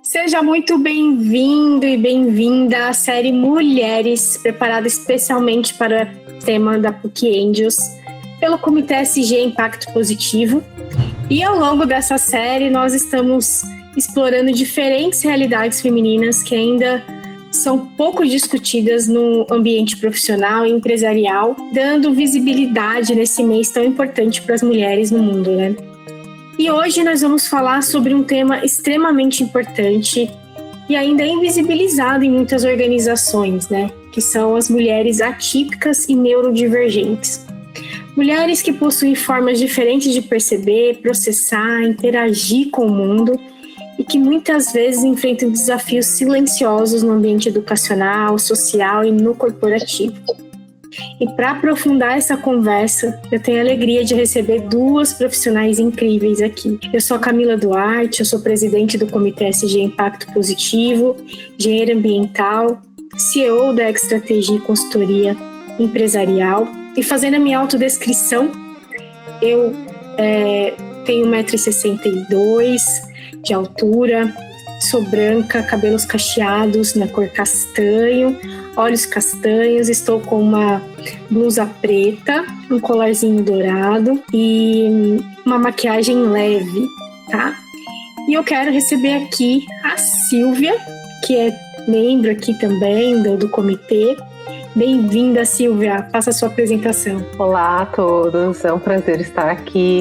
Seja muito bem-vindo e bem-vinda à série Mulheres, preparada especialmente para o tema da PUC Angels, pelo Comitê SG Impacto Positivo. E ao longo dessa série nós estamos explorando diferentes realidades femininas que ainda são pouco discutidas no ambiente profissional e empresarial, dando visibilidade nesse mês tão importante para as mulheres no mundo, né? E hoje nós vamos falar sobre um tema extremamente importante e ainda invisibilizado em muitas organizações, né? Que são as mulheres atípicas e neurodivergentes. Mulheres que possuem formas diferentes de perceber, processar, interagir com o mundo e que muitas vezes enfrentam desafios silenciosos no ambiente educacional, social e no corporativo. E para aprofundar essa conversa, eu tenho a alegria de receber duas profissionais incríveis aqui. Eu sou a Camila Duarte, eu sou presidente do Comitê SG Impacto Positivo, engenheira ambiental, CEO da Extrategia Consultoria Empresarial. E fazendo a minha autodescrição, eu tenho 1,62 m de altura, sou branca, cabelos cacheados na cor castanho, olhos castanhos, estou com uma blusa preta, um colarzinho dourado e uma maquiagem leve, tá? E eu quero receber aqui a Silvia, que é membro aqui também do comitê. Bem-vinda, Silvia, faça a sua apresentação. Olá a todos, é um prazer estar aqui.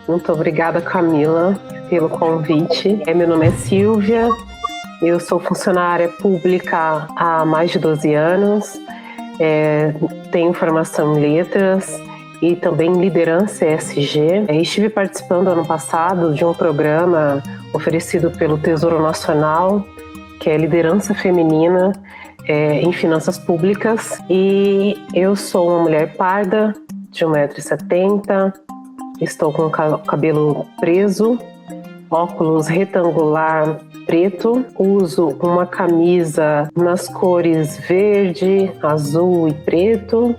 Muito obrigada, Camila, pelo convite. Meu nome é Silvia, eu sou funcionária pública há mais de 12 anos, tenho formação em letras e também em liderança ESG. Estive participando ano passado de um programa oferecido pelo Tesouro Nacional, que é Liderança Feminina em Finanças Públicas, e eu sou uma mulher parda de 1,70 m, estou com o cabelo preso, óculos retangular preto, uso uma camisa nas cores verde, azul e preto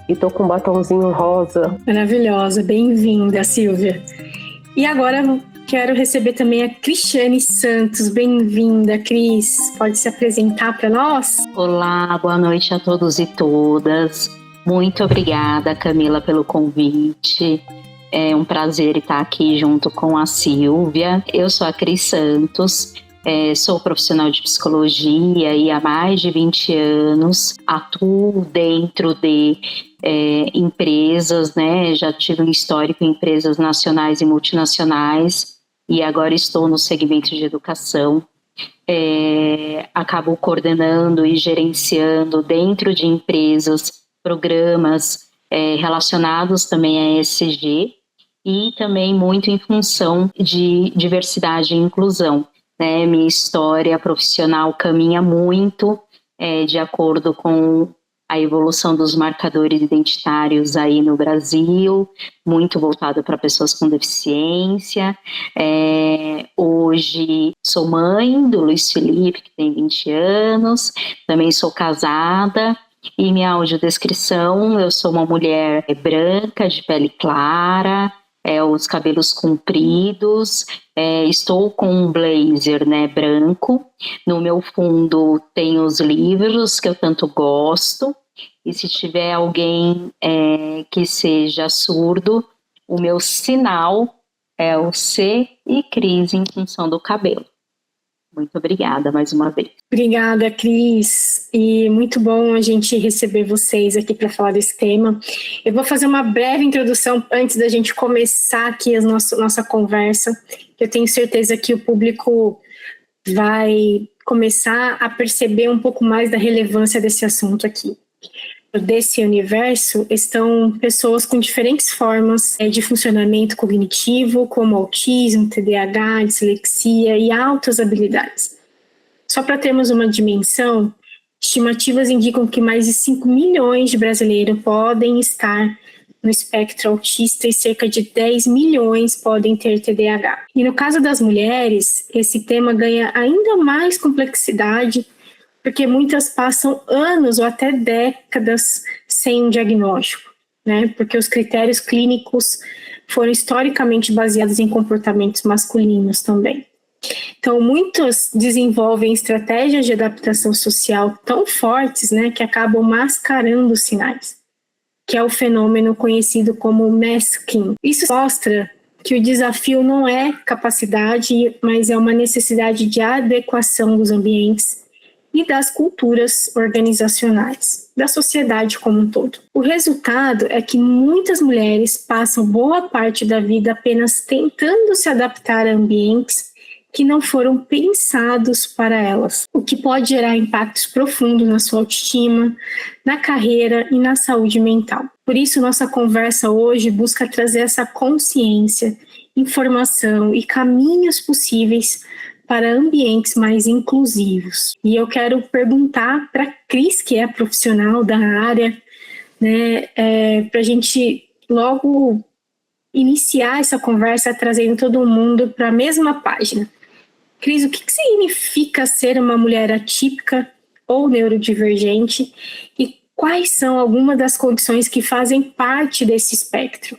e tô com um batonzinho rosa. Maravilhosa, bem-vinda, Silvia. E agora quero receber também a Cristiane Santos. Bem-vinda, Cris. Pode se apresentar para nós? Olá, boa noite a todos e todas. Muito obrigada, Camila, pelo convite. É um prazer estar aqui junto com a Silvia. Eu sou a Cris Santos, sou profissional de psicologia e há mais de 20 anos atuo dentro de empresas, né? Já tive um histórico em empresas nacionais e multinacionais e agora estou no segmento de educação. Acabo coordenando e gerenciando dentro de empresas programas relacionados também a ESG, e também muito em função de diversidade e inclusão, né? Minha história profissional caminha muito de acordo com a evolução dos marcadores identitários aí no Brasil, muito voltado para pessoas com deficiência. Hoje sou mãe do Luiz Felipe, que tem 20 anos, também sou casada. E minha audiodescrição, eu sou uma mulher branca, de pele clara, os cabelos compridos, estou com um blazer, né, branco. No meu fundo tem os livros que eu tanto gosto. E se tiver alguém que seja surdo, o meu sinal é o C e Cris em função do cabelo. Muito obrigada mais uma vez. Obrigada, Cris. E muito bom a gente receber vocês aqui para falar desse tema. Eu vou fazer uma breve introdução antes da gente começar aqui a nossa conversa. Eu tenho certeza que o público vai começar a perceber um pouco mais da relevância desse assunto aqui. Desse universo estão pessoas com diferentes formas de funcionamento cognitivo, como autismo, TDAH, dislexia e altas habilidades. Só para termos uma dimensão, estimativas indicam que mais de 5 milhões de brasileiros podem estar no espectro autista e cerca de 10 milhões podem ter TDAH. E no caso das mulheres, esse tema ganha ainda mais complexidade, porque muitas passam anos ou até décadas sem um diagnóstico, né? Porque os critérios clínicos foram historicamente baseados em comportamentos masculinos também. Então, muitos desenvolvem estratégias de adaptação social tão fortes, né, que acabam mascarando os sinais, que é o fenômeno conhecido como masking. Isso mostra que o desafio não é capacidade, mas é uma necessidade de adequação dos ambientes e das culturas organizacionais, da sociedade como um todo. O resultado é que muitas mulheres passam boa parte da vida apenas tentando se adaptar a ambientes que não foram pensados para elas, o que pode gerar impactos profundos na sua autoestima, na carreira e na saúde mental. Por isso, nossa conversa hoje busca trazer essa consciência, informação e caminhos possíveis para ambientes mais inclusivos. E eu quero perguntar para a Cris, que é profissional da área, né, para a gente logo iniciar essa conversa trazendo todo mundo para a mesma página. Cris, o que significa ser uma mulher atípica ou neurodivergente e quais são algumas das condições que fazem parte desse espectro?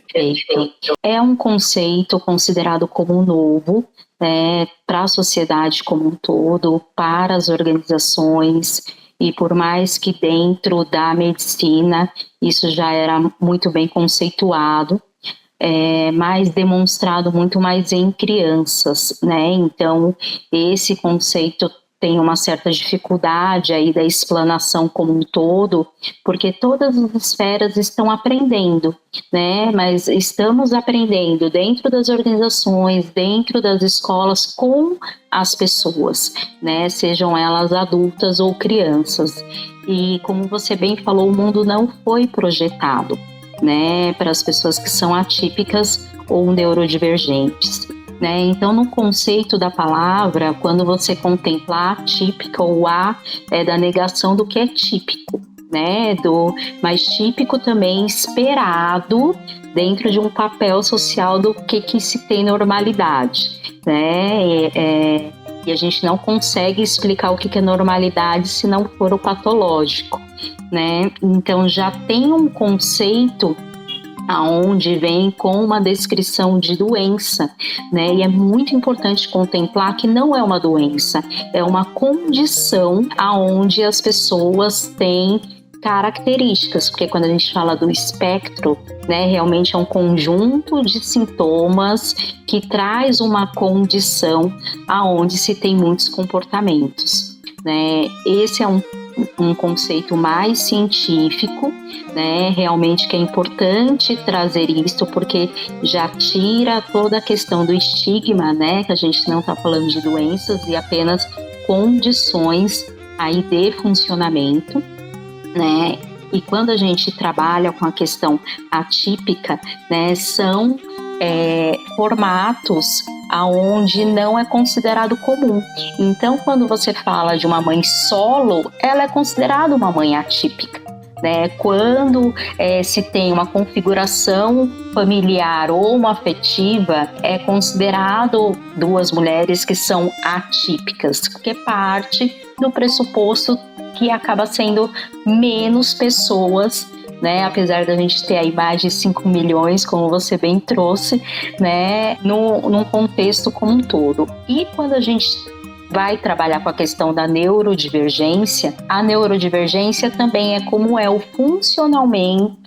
É um conceito considerado como novo, para a sociedade como um todo, para as organizações, e por mais que dentro da medicina isso já era muito bem conceituado, mas demonstrado muito mais em crianças, né? Então, esse conceito tem uma certa dificuldade aí da explanação como um todo, porque todas as esferas estão aprendendo, né? Mas estamos aprendendo dentro das organizações, dentro das escolas, com as pessoas, né? Sejam elas adultas ou crianças. E como você bem falou, o mundo não foi projetado, né, para as pessoas que são atípicas ou neurodivergentes, né? Então, no conceito da palavra, quando você contempla atípica, o A é da negação do que é típico, né? Do mais típico também esperado dentro de um papel social do que se tem normalidade, né? E a gente não consegue explicar o que é normalidade se não for o patológico, né? Então já tem um conceito aonde vem com uma descrição de doença, né? E é muito importante contemplar que não é uma doença, é uma condição aonde as pessoas têm características, porque quando a gente fala do espectro, né, realmente é um conjunto de sintomas que traz uma condição aonde se tem muitos comportamentos, né? Esse é um conceito mais científico, né? Realmente que é importante trazer isso, porque já tira toda a questão do estigma, né? Que a gente não está falando de doenças e apenas condições aí de funcionamento, né? E quando a gente trabalha com a questão atípica, né, são formatos aonde não é considerado comum. Então, quando você fala de uma mãe solo, ela é considerada uma mãe atípica, né? Quando se tem uma configuração familiar ou uma afetiva, é considerado duas mulheres que são atípicas, porque parte do pressuposto que acaba sendo menos pessoas, né? Apesar da gente ter aí mais de 5 milhões, como você bem trouxe, né? Num contexto como um todo. E quando a gente vai trabalhar com a questão da neurodivergência, a neurodivergência também é como é o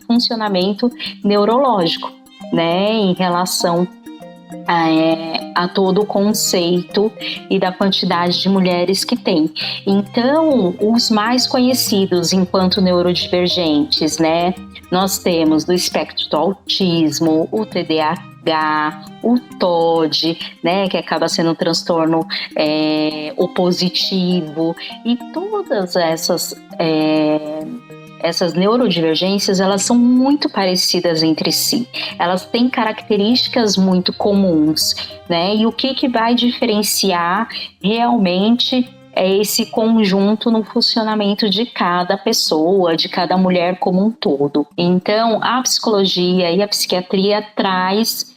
funcionamento neurológico, né? Em relação a todo o conceito e da quantidade de mulheres que tem. Então, os mais conhecidos enquanto neurodivergentes, né? Nós temos do espectro do autismo, o TDAH, o TOD, né? Que acaba sendo um transtorno opositivo, e todas essas neurodivergências, elas são muito parecidas entre si. Elas têm características muito comuns, né? E o que vai diferenciar realmente é esse conjunto no funcionamento de cada pessoa, de cada mulher como um todo. Então, a psicologia e a psiquiatria traz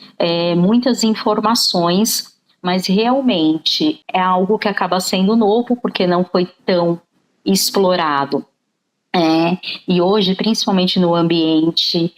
muitas informações, mas realmente é algo que acaba sendo novo porque não foi tão explorado. E hoje, principalmente no ambiente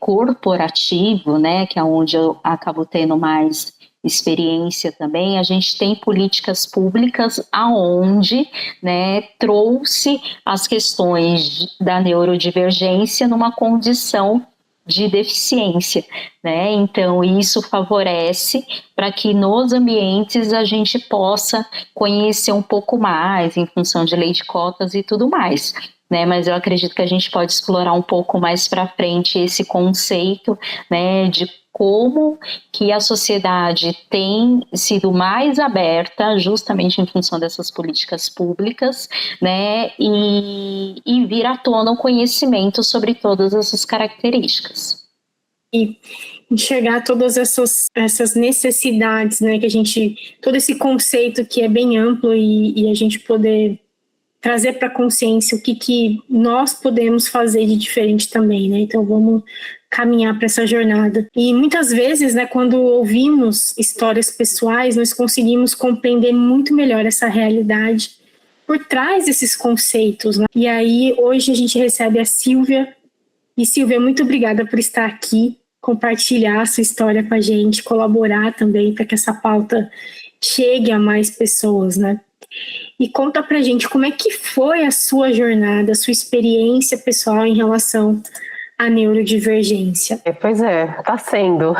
corporativo, né, que é onde eu acabo tendo mais experiência também, a gente tem políticas públicas aonde, né, trouxe as questões da neurodivergência numa condição de deficiência, né? Então isso favorece para que nos ambientes a gente possa conhecer um pouco mais em função de lei de cotas e tudo mais, né? Mas eu acredito que a gente pode explorar um pouco mais para frente esse conceito, né, de como que a sociedade tem sido mais aberta justamente em função dessas políticas públicas, né, e vir à tona o conhecimento sobre todas essas características. E enxergar todas essas necessidades, né, que a gente, todo esse conceito que é bem amplo e a gente poder trazer para a consciência o que nós podemos fazer de diferente também, né? Então vamos caminhar para essa jornada. E muitas vezes, né, quando ouvimos histórias pessoais, nós conseguimos compreender muito melhor essa realidade por trás desses conceitos, né? E aí hoje a gente recebe a Silvia. E Silvia, muito obrigada por estar aqui, compartilhar a sua história com a gente, colaborar também para que essa pauta chegue a mais pessoas, né? E conta pra gente como é que foi a sua jornada, a sua experiência pessoal em relação à neurodivergência. Pois é, tá sendo.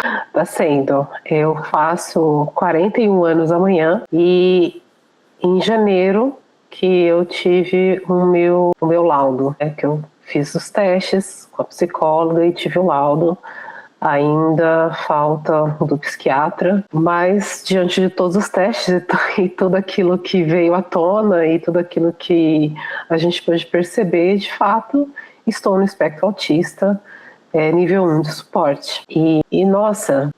Eu faço 41 anos amanhã e em janeiro que eu tive o meu laudo, que eu fiz os testes com a psicóloga e tive o laudo. Ainda falta do psiquiatra, mas diante de todos os testes e tudo aquilo que veio à tona e tudo aquilo que a gente pôde perceber, de fato, estou no espectro autista, nível 1 de suporte. E nossa,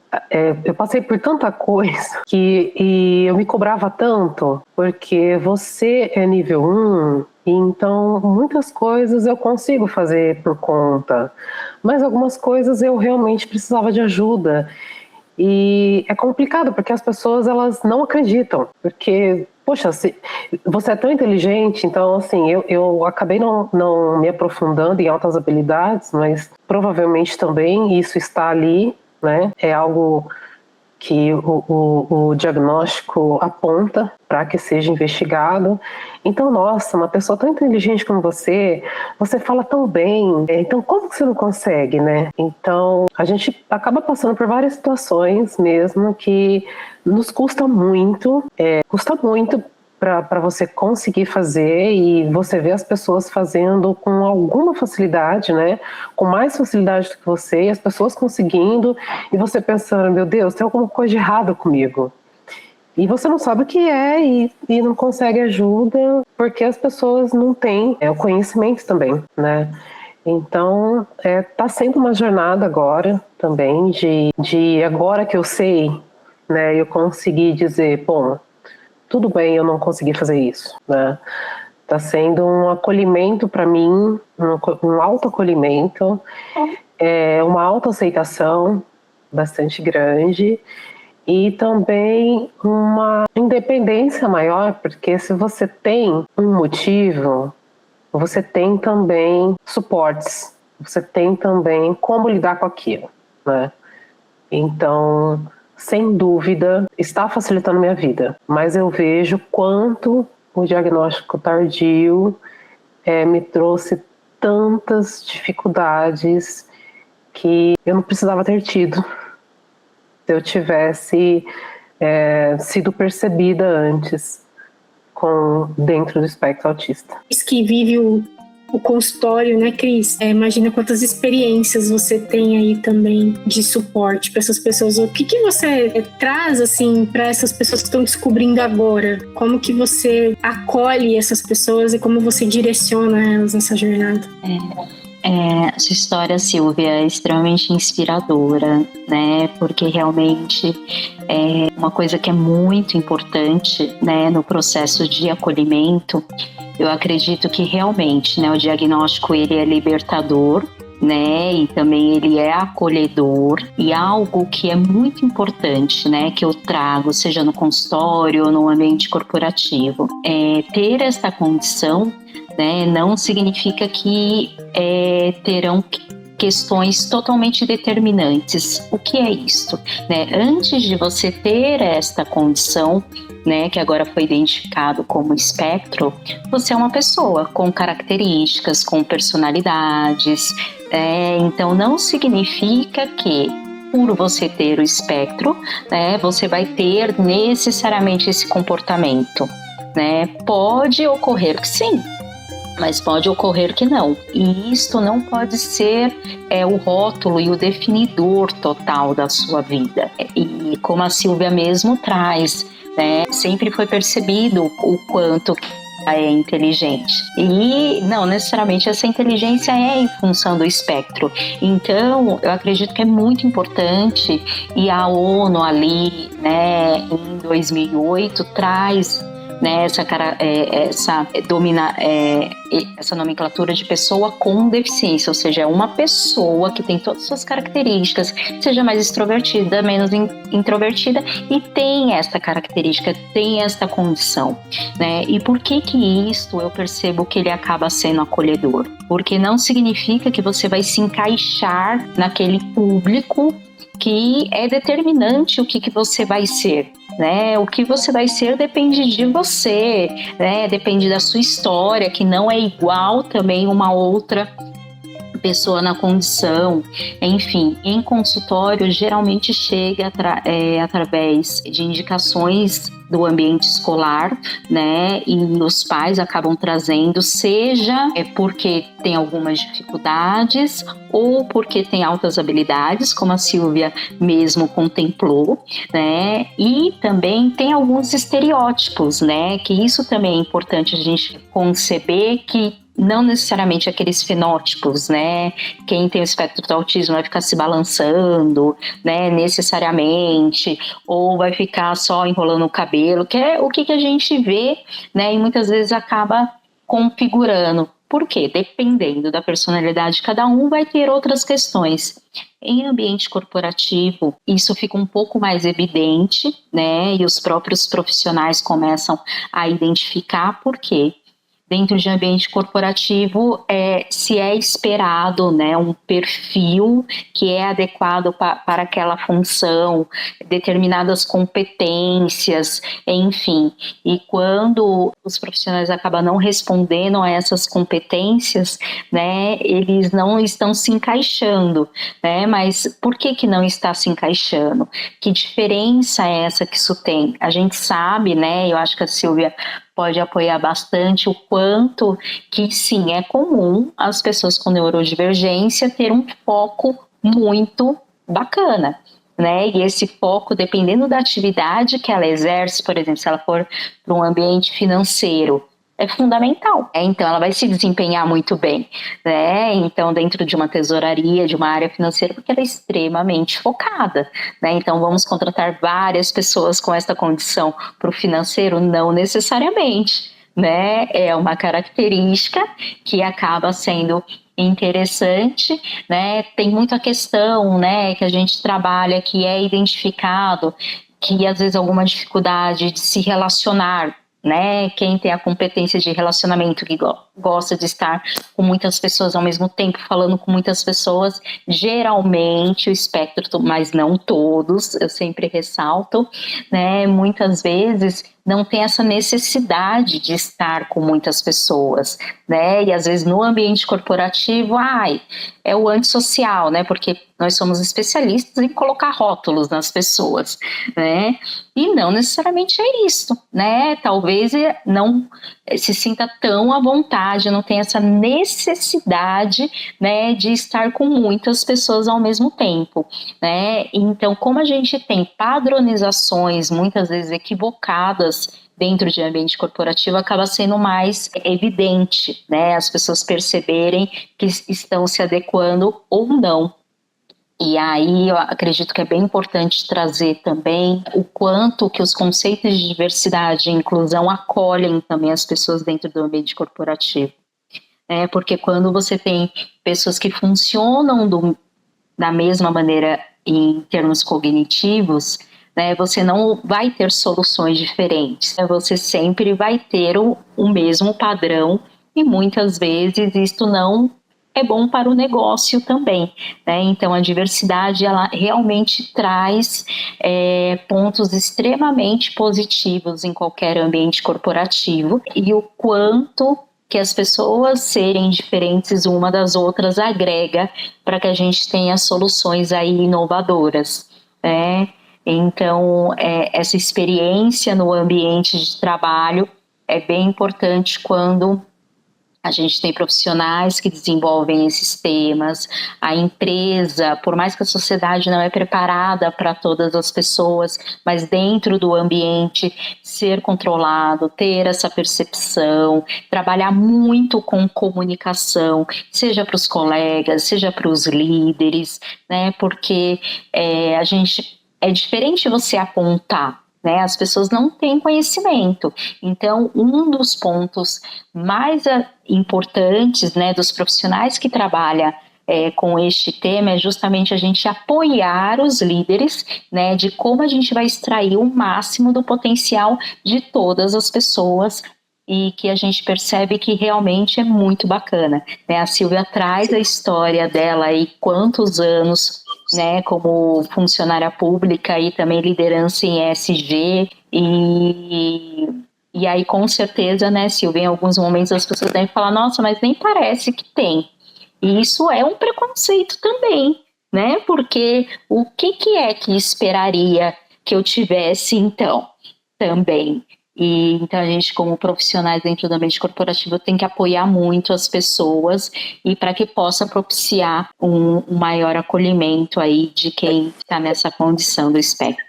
eu passei por tanta coisa e eu me cobrava tanto, porque você é nível 1, então muitas coisas eu consigo fazer por conta, mas algumas coisas eu realmente precisava de ajuda. E é complicado, porque as pessoas, elas não acreditam, porque, poxa, você é tão inteligente, então, assim, eu acabei não me aprofundando em altas habilidades, mas provavelmente também isso está ali, né, é algo que o diagnóstico aponta para que seja investigado. Então, nossa, uma pessoa tão inteligente como você fala tão bem, então como que você não consegue, né? Então, a gente acaba passando por várias situações mesmo que nos custa muito para você conseguir fazer, e você vê as pessoas fazendo com alguma facilidade, né? Com mais facilidade do que você, e as pessoas conseguindo, e você pensando, meu Deus, tem alguma coisa de errado comigo. E você não sabe o que é e não consegue ajuda, porque as pessoas não têm o conhecimento também, né? Então, tá sendo uma jornada agora também, de agora que eu sei, né? Eu consegui dizer, bom, tudo bem, eu não consegui fazer isso, né? Tá sendo um acolhimento para mim, um autoacolhimento, uma autoaceitação bastante grande, e também uma independência maior, porque se você tem um motivo, você tem também suportes, você tem também como lidar com aquilo, né? Então, sem dúvida, está facilitando minha vida, mas eu vejo quanto o diagnóstico tardio me trouxe tantas dificuldades que eu não precisava ter tido se eu tivesse sido percebida antes dentro do espectro autista. Que vive o consultório, né, Cris? Imagina quantas experiências você tem aí também de suporte para essas pessoas. O que você traz, assim, para essas pessoas que estão descobrindo agora? Como que você acolhe essas pessoas e como você direciona elas nessa jornada? Essa história, Silvia, é extremamente inspiradora, né? Porque realmente é uma coisa que é muito importante, né, no processo de acolhimento. Eu acredito que realmente, né, o diagnóstico ele é libertador, né, e também ele é acolhedor, e algo que é muito importante, né, que eu trago, seja no consultório ou no ambiente corporativo, ter esta condição, né, não significa que terão questões totalmente determinantes. O que é isto? Né? Antes de você ter esta condição, né, que agora foi identificado como espectro, você é uma pessoa com características, com personalidades. Então não significa que por você ter o espectro, né, você vai ter necessariamente esse comportamento. Né? Pode ocorrer que sim, mas pode ocorrer que não. E isto não pode ser o rótulo e o definidor total da sua vida. E como a Silvia mesmo traz, né, sempre foi percebido o quanto é inteligente. E não necessariamente essa inteligência é em função do espectro. Então, eu acredito que é muito importante, e a ONU ali, né, em 2008, traz, né, essa nomenclatura de pessoa com deficiência, ou seja, é uma pessoa que tem todas as suas características, seja mais extrovertida, menos introvertida, e tem essa característica, tem esta condição, né? E por que isto eu percebo que ele acaba sendo acolhedor? Porque não significa que você vai se encaixar naquele público que é determinante o que você vai ser. Né? O que você vai ser depende de você, né? Depende da sua história, que não é igual também uma outra pessoa na condição. Enfim, em consultório geralmente chega através de indicações do ambiente escolar, né? E os pais acabam trazendo, seja porque tem algumas dificuldades ou porque tem altas habilidades, como a Silvia mesmo contemplou, né? E também tem alguns estereótipos, né? Que isso também é importante a gente conceber, que não necessariamente aqueles fenótipos, né? Quem tem o espectro do autismo vai ficar se balançando, né? Necessariamente, ou vai ficar só enrolando o cabelo, que é o que a gente vê, né? E muitas vezes acaba configurando. Por quê? Dependendo da personalidade de cada um, vai ter outras questões. Em ambiente corporativo, isso fica um pouco mais evidente, né? E os próprios profissionais começam a identificar por quê. Dentro de ambiente corporativo, se é esperado, né, um perfil que é adequado para aquela função, determinadas competências, enfim. E quando os profissionais acabam não respondendo a essas competências, né, eles não estão se encaixando, né? Mas por que não está se encaixando? Que diferença é essa que isso tem? A gente sabe, né, eu acho que a Silvia pode apoiar bastante o quanto que sim, é comum as pessoas com neurodivergência ter um foco muito bacana, né? E esse foco, dependendo da atividade que ela exerce, por exemplo, se ela for para um ambiente financeiro, é fundamental. Então, ela vai se desempenhar muito bem, né? Então, dentro de uma tesouraria, de uma área financeira, porque ela é extremamente focada, né? Então, vamos contratar várias pessoas com essa condição para o financeiro? Não necessariamente, né? É uma característica que acaba sendo interessante, né? Tem muita questão, né, que a gente trabalha, que é identificado, que às vezes alguma dificuldade de se relacionar, né? Quem tem a competência de relacionamento, que gosta de estar com muitas pessoas ao mesmo tempo, falando com muitas pessoas, geralmente o espectro, mas não todos, eu sempre ressalto, né? Muitas vezes não tem essa necessidade de estar com muitas pessoas, né? E às vezes no ambiente corporativo, é o antissocial, né? Porque nós somos especialistas em colocar rótulos nas pessoas, né? E não necessariamente é isso, né? Talvez não se sinta tão à vontade, não tenha essa necessidade, né, de estar com muitas pessoas ao mesmo tempo, né? Então, como a gente tem padronizações muitas vezes equivocadas dentro de ambiente corporativo, acaba sendo mais evidente, né? As pessoas perceberem que estão se adequando ou não. E aí eu acredito que é bem importante trazer também o quanto que os conceitos de diversidade e inclusão acolhem também as pessoas dentro do ambiente corporativo. Porque quando você tem pessoas que funcionam da mesma maneira em termos cognitivos, né, você não vai ter soluções diferentes, né? Você sempre vai ter o mesmo padrão, e muitas vezes isto não é bom para o negócio também, né? Então, a diversidade, ela realmente traz pontos extremamente positivos em qualquer ambiente corporativo, e o quanto que as pessoas serem diferentes uma das outras agrega para que a gente tenha soluções aí inovadoras, né? Então, essa experiência no ambiente de trabalho é bem importante quando a gente tem profissionais que desenvolvem esses temas, a empresa, por mais que a sociedade não é preparada para todas as pessoas, mas dentro do ambiente ser controlado, ter essa percepção, trabalhar muito com comunicação, seja para os colegas, seja para os líderes, né? Porque a gente é diferente você apontar, né? As pessoas não têm conhecimento. Então, um dos pontos mais importantes, né, dos profissionais que trabalham com este tema é justamente a gente apoiar os líderes, né, de como a gente vai extrair o máximo do potencial de todas as pessoas, e que a gente percebe que realmente é muito bacana, né? A Silvia traz a história dela aí, quantos anos, né, como funcionária pública e também liderança em ESG, e aí com certeza, né, Silvia, em alguns momentos as pessoas devem falar, nossa, mas nem parece que tem. E isso é um preconceito também, né, porque o que é que esperaria que eu tivesse então também? E então a gente, como profissionais dentro do ambiente corporativo, tem que apoiar muito as pessoas, e para que possa propiciar um maior acolhimento aí de quem está nessa condição do espectro.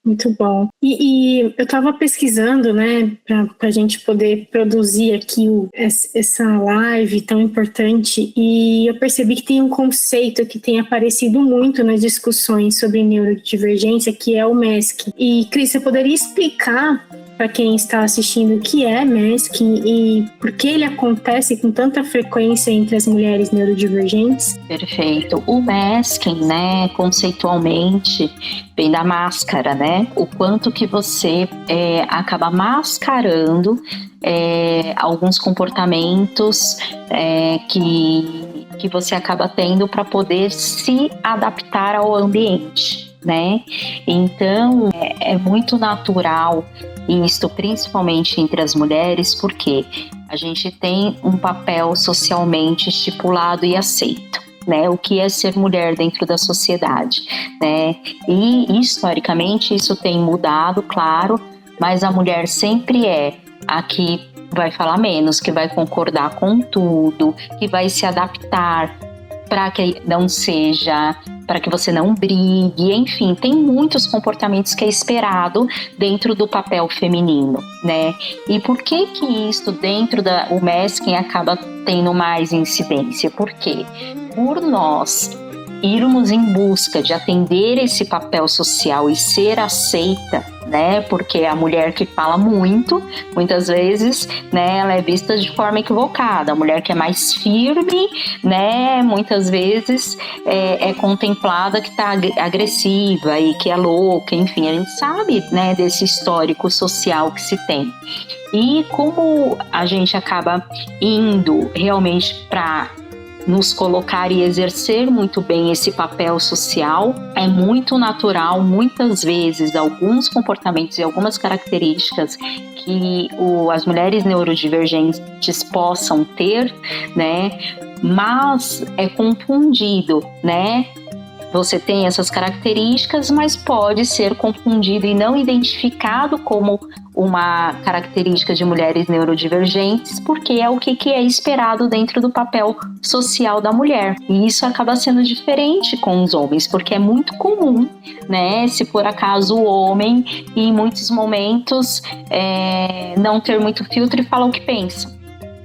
Muito bom. E eu estava pesquisando, né, para a gente poder produzir aqui essa live tão importante, e eu percebi que tem um conceito que tem aparecido muito nas discussões sobre neurodivergência, que é o MESC. E, Cris, você poderia explicar para quem está assistindo o que é MESC e por que ele acontece com tanta frequência entre as mulheres neurodivergentes? Perfeito. O masking, né, conceitualmente, vem da máscara, né? O quanto que você acaba mascarando alguns comportamentos que você acaba tendo para poder se adaptar ao ambiente, né? Então, é muito natural isso, principalmente entre as mulheres, porque a gente tem um papel socialmente estipulado e aceito, né? O que é ser mulher dentro da sociedade, né? E historicamente isso tem mudado, claro, mas a mulher sempre é a que vai falar menos, que vai concordar com tudo, que vai se adaptar para que não seja, para que você não brigue, enfim, tem muitos comportamentos que é esperado dentro do papel feminino, né? E por que isso dentro o masking acaba tendo mais incidência? Por quê? Por nós irmos em busca de atender esse papel social e ser aceita, né? Porque a mulher que fala muito, muitas vezes, né, ela é vista de forma equivocada. A mulher que é mais firme, né, muitas vezes é contemplada que está agressiva e que é louca, enfim, a gente sabe, né, desse histórico social que se tem. E como a gente acaba indo realmente para nos colocar e exercer muito bem esse papel social, é muito natural, muitas vezes, alguns comportamentos e algumas características que as mulheres neurodivergentes possam ter, né? Mas é confundido, né? Você tem essas características, mas pode ser confundido e não identificado como uma característica de mulheres neurodivergentes, porque é o que é esperado dentro do papel social da mulher. E isso acaba sendo diferente com os homens, porque é muito comum, né, se por acaso o homem, em muitos momentos, não ter muito filtro e falar o que pensa.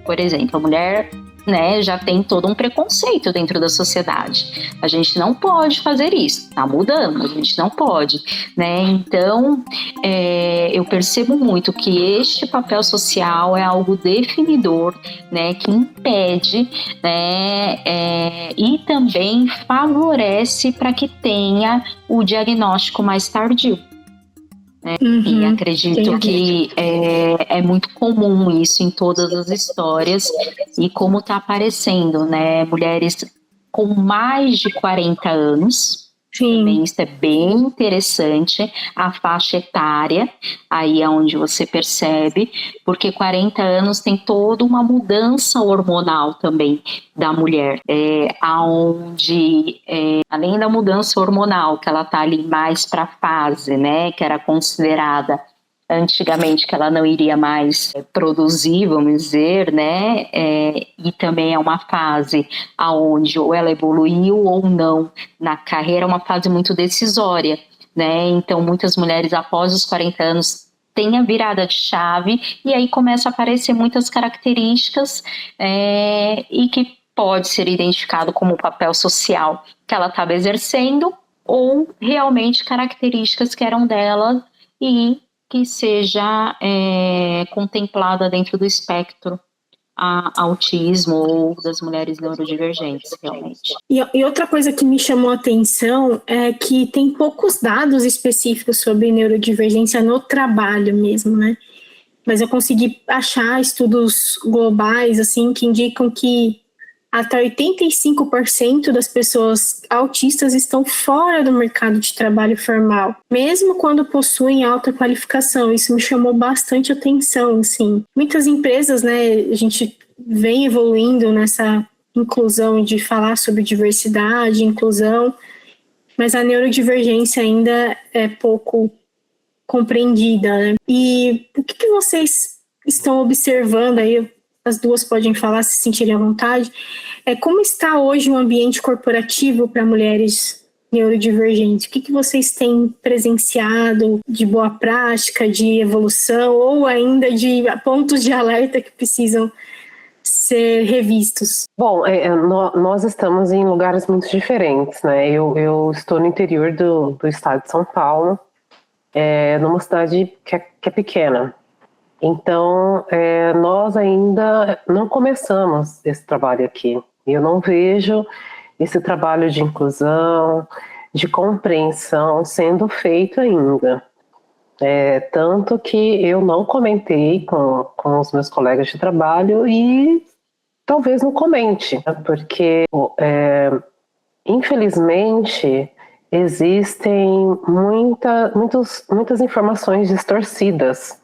Por exemplo, a mulher, né, já tem todo um preconceito dentro da sociedade. A gente não pode fazer isso, tá mudando, a gente não pode, né? Então, eu percebo muito que este papel social é algo definidor, né, que impede, né, e também favorece para que tenha o diagnóstico mais tardio. E acredito que é muito comum isso em todas as histórias e como está aparecendo, né? Mulheres com mais de 40 anos. Também isso é bem interessante, a faixa etária, aí é onde você percebe, porque 40 anos tem toda uma mudança hormonal também da mulher, além da mudança hormonal, que ela está ali mais para a fase, né, que era considerada antigamente que ela não iria mais produzir, vamos dizer, né? E também é uma fase aonde ou ela evoluiu ou não na carreira, é uma fase muito decisória, né? Então, muitas mulheres após os 40 anos têm a virada de chave e aí começa a aparecer muitas características e que pode ser identificado como papel social que ela estava exercendo ou realmente características que eram dela e que seja contemplada dentro do espectro autismo ou das mulheres neurodivergentes, realmente. E outra coisa que me chamou a atenção é que tem poucos dados específicos sobre neurodivergência no trabalho mesmo, né? Mas eu consegui achar estudos globais, assim, que indicam que até 85% das pessoas autistas estão fora do mercado de trabalho formal, mesmo quando possuem alta qualificação. Isso me chamou bastante atenção, assim. Muitas empresas, né, a gente vem evoluindo nessa inclusão de falar sobre diversidade, inclusão, mas a neurodivergência ainda é pouco compreendida, né? E o que vocês estão observando aí? As duas podem falar, se sentirem à vontade. Como está hoje o ambiente corporativo para mulheres neurodivergentes? O que vocês têm presenciado de boa prática, de evolução, ou ainda de pontos de alerta que precisam ser revistos? Bom, nós estamos em lugares muito diferentes, né? Eu estou no interior do estado de São Paulo, numa cidade que é pequena. Então, nós ainda não começamos esse trabalho aqui. Eu não vejo esse trabalho de inclusão, de compreensão sendo feito ainda. Tanto que eu não comentei com os meus colegas de trabalho e talvez não comente, né? Porque, infelizmente, existem muitas informações distorcidas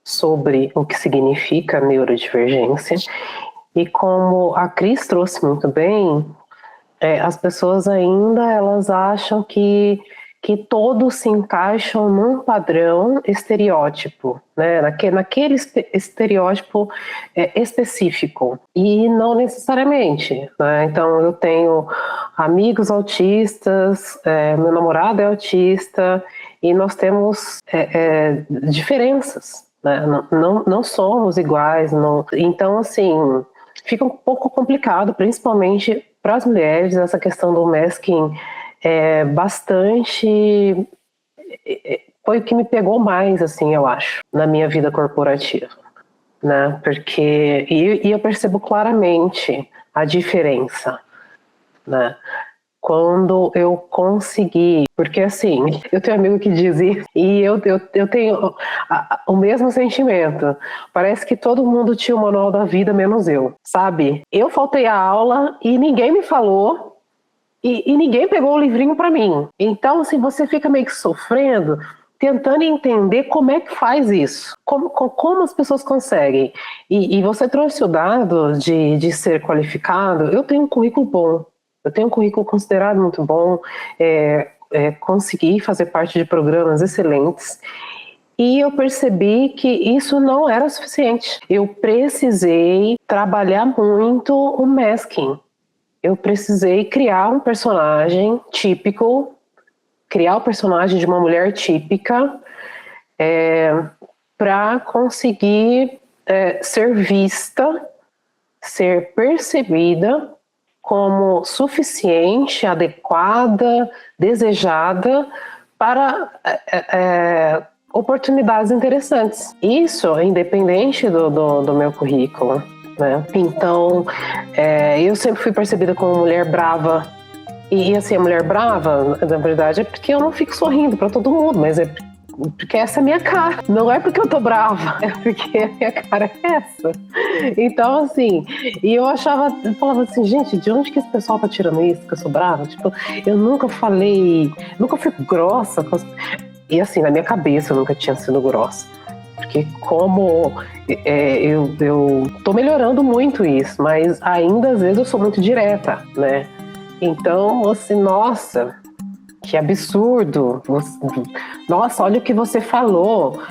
sobre o que significa neurodivergência, e como a Cris trouxe muito bem, as pessoas ainda elas acham que todos se encaixam num padrão estereótipo, né? naquele estereótipo específico, e não necessariamente, né? Então eu tenho amigos autistas, meu namorado é autista, e nós temos diferenças, né? Não somos iguais, não. Então, assim, fica um pouco complicado, principalmente para as mulheres, essa questão do masking bastante. Foi o que me pegou mais, assim, eu acho, na minha vida corporativa, né? Porque e eu percebo claramente a diferença, né? Quando eu consegui, porque assim, eu tenho um amigo que diz isso, e eu tenho o mesmo sentimento. Parece que todo mundo tinha o manual da vida, menos eu, sabe? Eu faltei a aula e ninguém me falou, e ninguém pegou o livrinho para mim. Então, assim, você fica meio que sofrendo, tentando entender como é que faz isso, como as pessoas conseguem. E você trouxe o dado de ser qualificado. Eu tenho um currículo bom. Eu tenho um currículo considerado muito bom, consegui fazer parte de programas excelentes, e eu percebi que isso não era suficiente. Eu precisei trabalhar muito o masking. Eu precisei criar um personagem típico, criar o personagem de uma mulher típica, para conseguir ser vista, ser percebida como suficiente, adequada, desejada para oportunidades interessantes. Isso independente do meu currículo, né? Então, eu sempre fui percebida como mulher brava. E assim, a mulher brava, na verdade, é porque eu não fico sorrindo para todo mundo, mas porque essa é a minha cara. Não é porque eu tô brava, é porque a minha cara é essa. Então, assim, e eu falava assim, gente, de onde que esse pessoal tá tirando isso, que eu sou brava? Tipo, eu nunca fui grossa. E assim, na minha cabeça eu nunca tinha sido grossa. Porque eu tô melhorando muito isso, mas ainda às vezes eu sou muito direta, né? Então, assim, nossa, que absurdo. Nossa, olha o que você falou.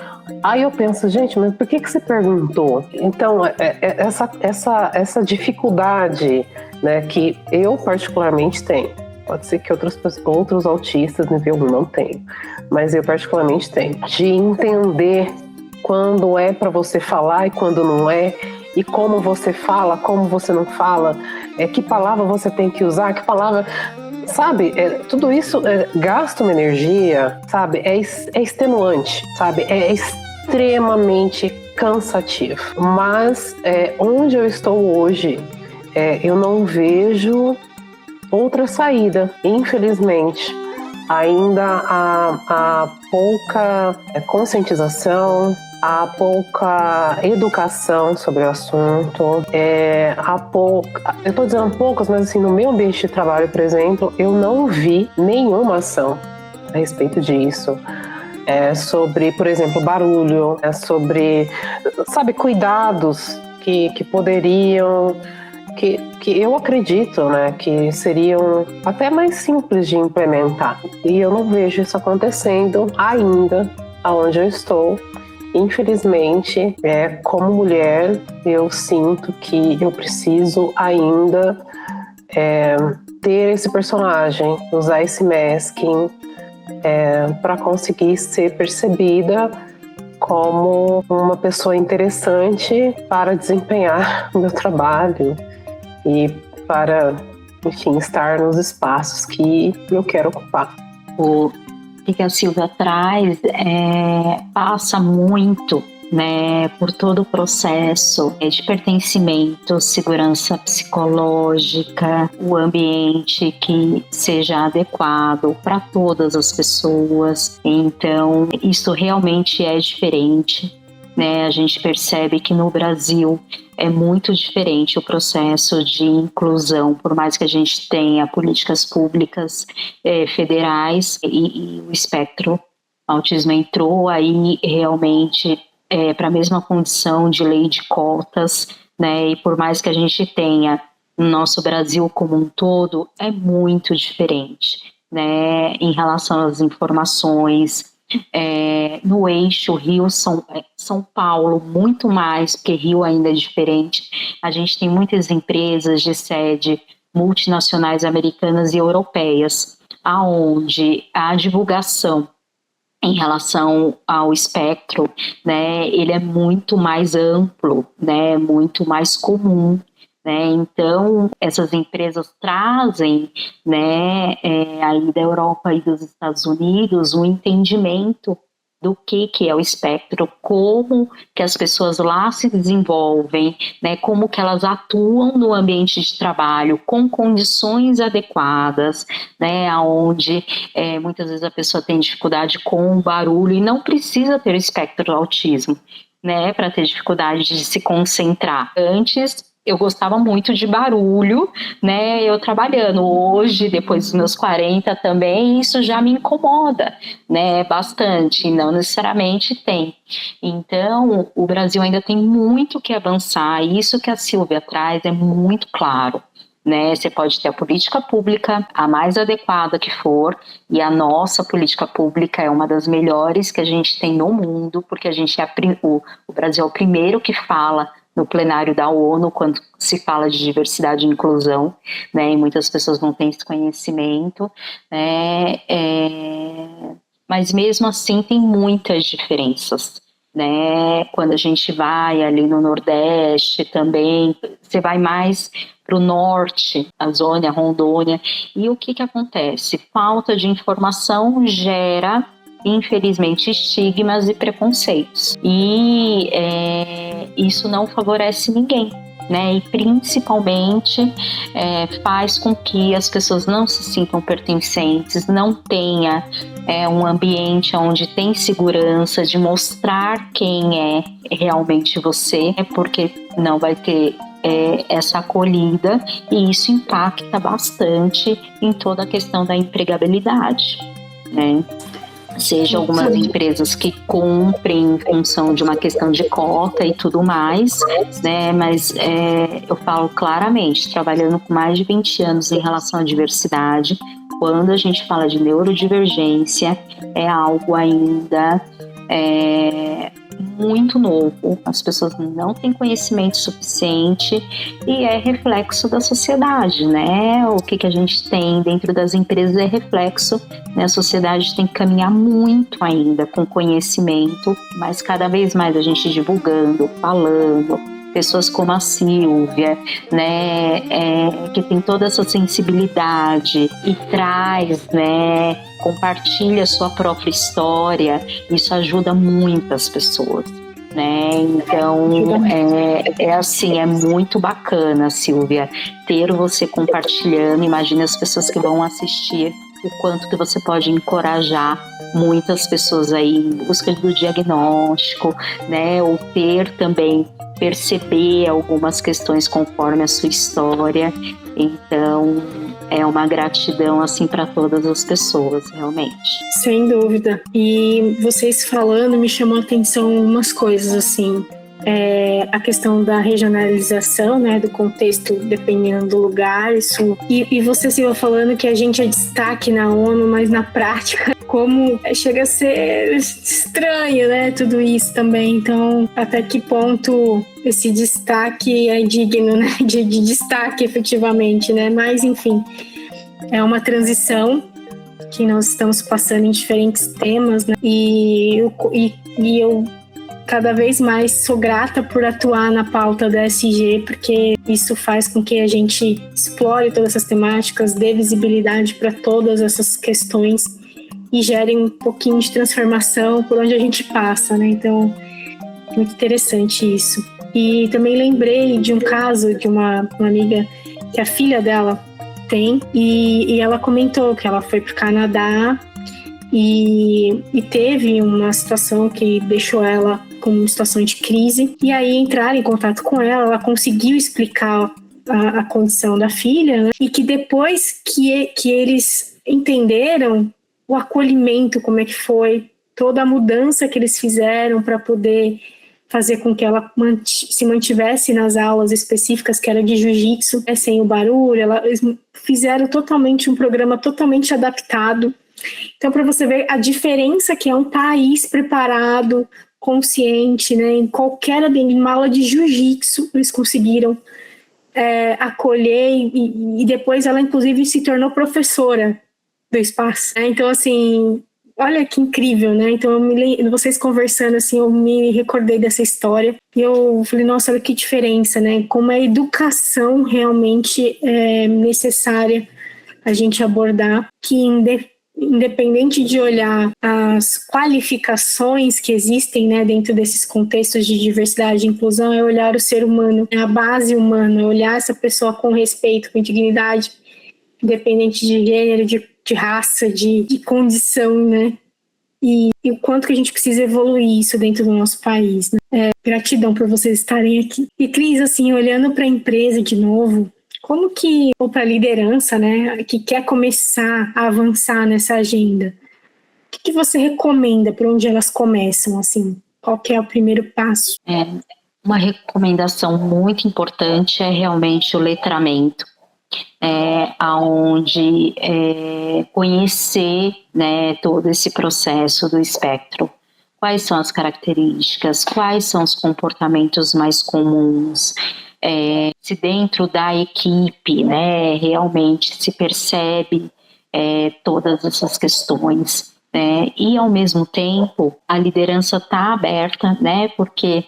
Aí eu penso, gente, mas por que você perguntou? Então, essa dificuldade, né, que eu particularmente tenho, pode ser que outros autistas nível 1 não tenham, mas eu particularmente tenho, de entender quando é para você falar e quando não é, e como você fala, como você não fala, que palavra você tem que usar, que palavra... Sabe, tudo isso gasta uma energia, sabe, é extenuante, sabe, é extremamente cansativo. Mas onde eu estou hoje, eu não vejo outra saída, infelizmente. Ainda há pouca conscientização, há pouca educação sobre o assunto, eu estou dizendo poucas, mas assim, no meu ambiente de trabalho, por exemplo, eu não vi nenhuma ação a respeito disso. Sobre, por exemplo, barulho, sobre, sabe, cuidados que poderiam... Que eu acredito, né, que seriam até mais simples de implementar. E eu não vejo isso acontecendo ainda aonde eu estou. Infelizmente, como mulher, eu sinto que eu preciso ainda ter esse personagem, usar esse masking para conseguir ser percebida como uma pessoa interessante para desempenhar o meu trabalho e para, enfim, estar nos espaços que eu quero ocupar. O que a Silvia traz passa muito, né, por todo o processo de pertencimento, segurança psicológica, o ambiente que seja adequado para todas as pessoas. Então, isso realmente é diferente, né? A gente percebe que no Brasil é muito diferente o processo de inclusão, por mais que a gente tenha políticas públicas federais e o espectro autismo entrou aí realmente para a mesma condição de lei de cotas, né? E por mais que a gente tenha no nosso Brasil como um todo, é muito diferente, né? Em relação às informações, no eixo Rio-São Paulo, muito mais, porque Rio ainda é diferente. A gente tem muitas empresas de sede multinacionais americanas e europeias, aonde a divulgação em relação ao espectro, né, ele é muito mais amplo, né, muito mais comum, né? Então essas empresas trazem, né, aí da Europa e dos Estados Unidos um entendimento do que é o espectro, como que as pessoas lá se desenvolvem, né, como que elas atuam no ambiente de trabalho com condições adequadas, né, onde muitas vezes a pessoa tem dificuldade com o barulho e não precisa ter o espectro do autismo, né, para ter dificuldade de se concentrar. Antes eu gostava muito de barulho, né, eu trabalhando. Hoje, depois dos meus 40 também, isso já me incomoda, né, bastante, não necessariamente tem. Então, o Brasil ainda tem muito que avançar, e isso que a Silvia traz é muito claro, né, você pode ter a política pública, a mais adequada que for, e a nossa política pública é uma das melhores que a gente tem no mundo, porque a gente o Brasil é o primeiro que fala no plenário da ONU, quando se fala de diversidade e inclusão, né, e muitas pessoas não têm esse conhecimento, né, mas mesmo assim tem muitas diferenças, né, quando a gente vai ali no Nordeste também, você vai mais para o Norte, a zona, a Rondônia, e o que acontece? Falta de informação gera, infelizmente, estigmas e preconceitos. E isso não favorece ninguém, né? E principalmente faz com que as pessoas não se sintam pertencentes, não tenha um ambiente onde tem segurança de mostrar quem é realmente você, porque não vai ter essa acolhida, e isso impacta bastante em toda a questão da empregabilidade, né? Seja algumas empresas que cumprem em função de uma questão de cota e tudo mais, né? Mas eu falo claramente, trabalhando com mais de 20 anos em relação à diversidade, quando a gente fala de neurodivergência, é algo ainda muito novo, as pessoas não têm conhecimento suficiente e é reflexo da sociedade, né? O que a gente tem dentro das empresas é reflexo, né? A sociedade tem que caminhar muito ainda com conhecimento, mas cada vez mais a gente divulgando, falando, pessoas como a Silvia, né, que tem toda essa sensibilidade e traz, né, compartilha sua própria história, isso ajuda muitas pessoas, né? Então assim, é muito bacana, Silvia, ter você compartilhando. Imagine as pessoas que vão assistir, o quanto que você pode encorajar muitas pessoas aí em busca do diagnóstico, né? Ou ter também, perceber algumas questões conforme a sua história. Então, é uma gratidão assim para todas as pessoas, realmente. Sem dúvida. E vocês falando me chamou a atenção umas coisas assim. A questão da regionalização, né, do contexto dependendo do lugar, isso. E você Silvia falando que a gente é destaque na ONU, mas na prática, como chega a ser estranho, né, tudo isso também. Então, até que ponto esse destaque é digno, né, de destaque efetivamente, né? Mas, enfim, é uma transição que nós estamos passando em diferentes temas, né? E eu cada vez mais sou grata por atuar na pauta da ESG, porque isso faz com que a gente explore todas essas temáticas, dê visibilidade para todas essas questões e gere um pouquinho de transformação por onde a gente passa, né? Então, muito interessante isso. E também lembrei de um caso de uma amiga que a filha dela tem, e ela comentou que ela foi para o Canadá e teve uma situação que deixou ela com uma situação de crise, e aí entraram em contato com ela conseguiu explicar a condição da filha, né? E que depois que eles entenderam o acolhimento, como é que foi, toda a mudança que eles fizeram para poder fazer com que ela se mantivesse nas aulas específicas, que era de jiu-jitsu, sem o barulho, eles fizeram totalmente um programa totalmente adaptado. Então, para você ver a diferença que é um país preparado, consciente, né? Em qualquer uma aula de jiu-jitsu, eles conseguiram acolher e depois ela, inclusive, se tornou professora do espaço. Né? Então, assim, olha que incrível, né? Então, vocês conversando, assim, eu me recordei dessa história e eu falei, nossa, olha que diferença, né? Como a educação realmente é necessária a gente abordar, que independente de olhar as qualificações que existem, né, dentro desses contextos de diversidade e inclusão, é olhar o ser humano, a base humana, olhar essa pessoa com respeito, com dignidade, independente de gênero, de raça, de condição, né? E o quanto que a gente precisa evoluir isso dentro do nosso país. Né? Gratidão por vocês estarem aqui. E Cris, assim, olhando para a empresa de novo, como que, ou para a liderança, né, que quer começar a avançar nessa agenda, o que você recomenda para onde elas começam, assim? Qual que é o primeiro passo? Uma recomendação muito importante é realmente o letramento, onde conhecer, né, todo esse processo do espectro. Quais são as características, quais são os comportamentos mais comuns, se dentro da equipe, né, realmente se percebe todas essas questões, né, e ao mesmo tempo a liderança está aberta, né, porque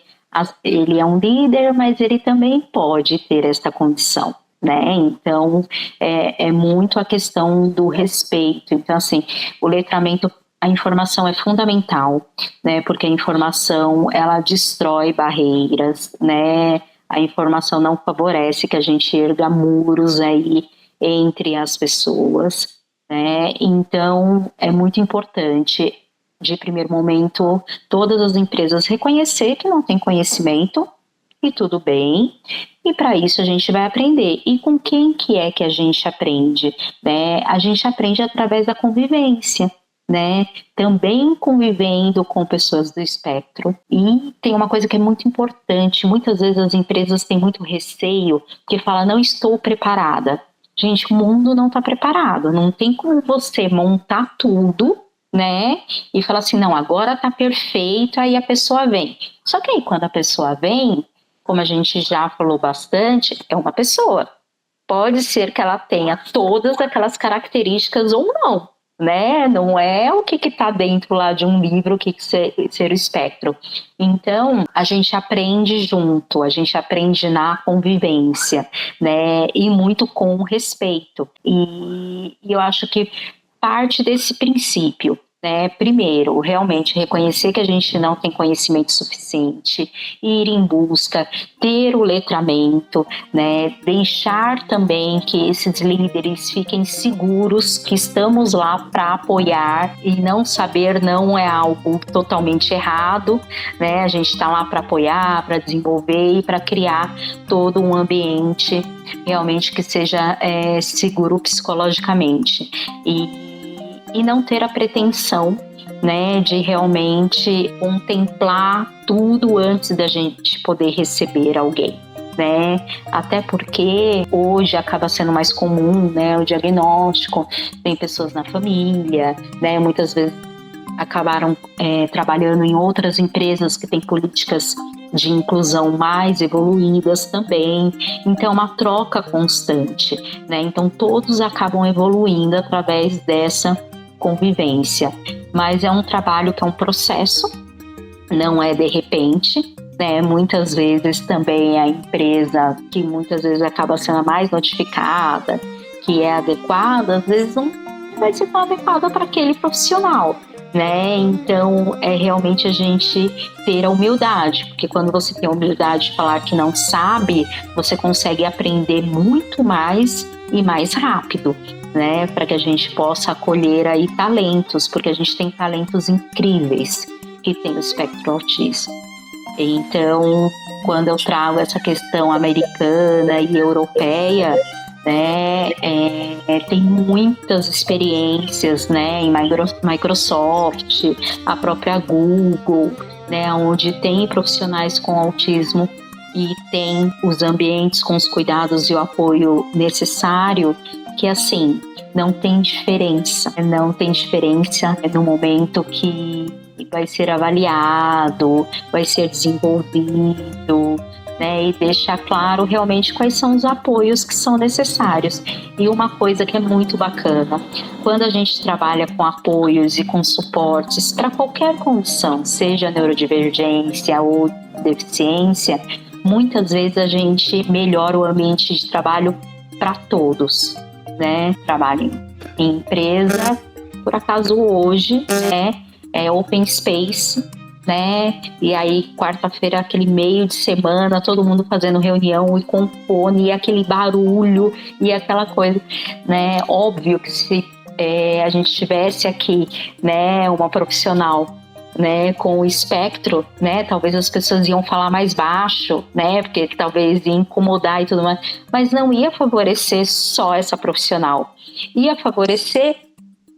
ele é um líder, mas ele também pode ter esta condição, né, então é muito a questão do respeito. Então, assim, o letramento, a informação é fundamental, né, porque a informação, ela destrói barreiras, né, A informação não favorece que a gente erga muros aí entre as pessoas, né? Então, é muito importante, de primeiro momento, todas as empresas reconhecer que não tem conhecimento, e tudo bem, e para isso a gente vai aprender. E com quem que é que a gente aprende? Né? A gente aprende através da convivência, né? Também convivendo com pessoas do espectro. E tem uma coisa que é muito importante, muitas vezes as empresas têm muito receio, porque falam, não estou preparada. Gente, o mundo não está preparado, não tem como você montar tudo, né? E falar assim, não, agora está perfeito, aí a pessoa vem. Só que aí quando a pessoa vem, como a gente já falou bastante, é uma pessoa. Pode ser que ela tenha todas aquelas características ou não, né? Não é o que está dentro lá de um livro, o que ser o espectro. Então, a gente aprende junto, a gente aprende na convivência, né? E muito com respeito. E eu acho que parte desse princípio, né? Primeiro, realmente reconhecer que a gente não tem conhecimento suficiente, ir em busca, ter o letramento, né? Deixar também que esses líderes fiquem seguros que estamos lá para apoiar, e não saber não é algo totalmente errado, né? A gente está lá para apoiar, para desenvolver e para criar todo um ambiente realmente que seja seguro psicologicamente. E não ter a pretensão, né, de realmente contemplar tudo antes da gente poder receber alguém, né? Até porque hoje acaba sendo mais comum, né, o diagnóstico, tem pessoas na família, né, muitas vezes acabaram trabalhando em outras empresas que têm políticas de inclusão mais evoluídas também, então uma troca constante, né? Então todos acabam evoluindo através dessa convivência, mas é um trabalho que é um processo, não é de repente, né? Muitas vezes também a empresa, que muitas vezes acaba sendo a mais notificada, que é adequada, às vezes não vai ser tão adequada para aquele profissional, né? Então é realmente a gente ter a humildade, porque quando você tem a humildade de falar que não sabe, você consegue aprender muito mais e mais rápido, né? Para que a gente possa acolher aí talentos, porque a gente tem talentos incríveis que tem o espectro autista. Então, quando eu trago essa questão americana e europeia, né, tem muitas experiências, né, em Microsoft, a própria Google, né, onde tem profissionais com autismo e tem os ambientes com os cuidados e o apoio necessário, que assim, não tem diferença no momento que vai ser avaliado, vai ser desenvolvido, né, e deixar claro realmente quais são os apoios que são necessários. E uma coisa que é muito bacana, quando a gente trabalha com apoios e com suportes para qualquer condição, seja neurodivergência ou deficiência, muitas vezes a gente melhora o ambiente de trabalho para todos, né? Trabalho em empresa, por acaso hoje é open space, né? E aí quarta-feira, aquele meio de semana, todo mundo fazendo reunião e com fone, e aquele barulho e aquela coisa, né? Óbvio que se a gente tivesse aqui, né, uma profissional, né, com o espectro, né, talvez as pessoas iam falar mais baixo, né, porque talvez ia incomodar e tudo mais, mas não ia favorecer só essa profissional, ia favorecer